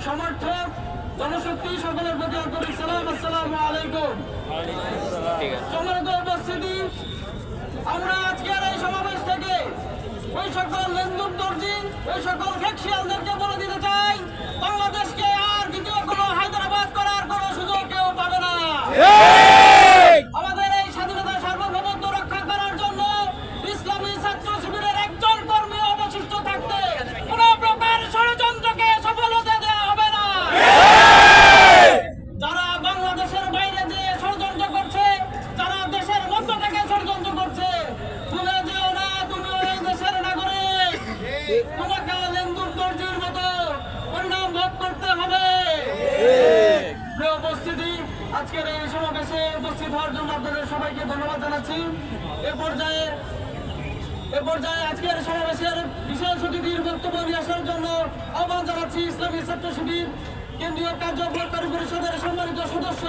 সমর্থক জনশক্তি সকলের প্রতি আন্তরিক সালাম, আসসালামু আলাইকুম। সম্মানিত উপস্থিতি, আমরা আজকের এই সমাবেশ থেকে ওই সকল লেন্দুর দর্জি, ওই সকল ফ্যাকশিয়ালদেরকে বলে দিতে চাই, বাংলাদেশকে আর দ্বিতীয় কোনো হায়দ্রাবাদ করার কোনো সুযোগ কেউ পাবে না। আমাদের এই স্বাধীনতা সার্বভৌমত্ব রক্ষা করার জন্য ইসলামী ছাত্র শিবিরের একজন কর্মী অবশিষ্ট থাকতে কোন প্রকার ষড়যন্ত্রকে সফল হতে দেওয়া হবে না। যারা বাংলাদেশের বাইরে যে ষড়যন্ত্র করছে, যারা দেশের মধ্য থেকে ষড়যন্ত্র করছে, ভুলে যেও না তুমি ওই দেশের নাগরিক। তোমাকে লেন্দুর দর্জির মতো পরিণাম ভোগ করতে হবে। প্রিয় উপস্থিতি, আজকের এই সমাবেশে উপস্থিত হওয়ার জন্য আপনাদের সবাইকে ধন্যবাদ জানাচ্ছি। এ পর্যায়ে আজকের সমাবেশের বিশেষ অতিথির বক্তব্য নিয়ে আসার জন্য আহ্বান জানাচ্ছি ইসলামী ছাত্র শিবির কেন্দ্রীয় কার্যকরী পরিষদের সম্মানিত সদস্য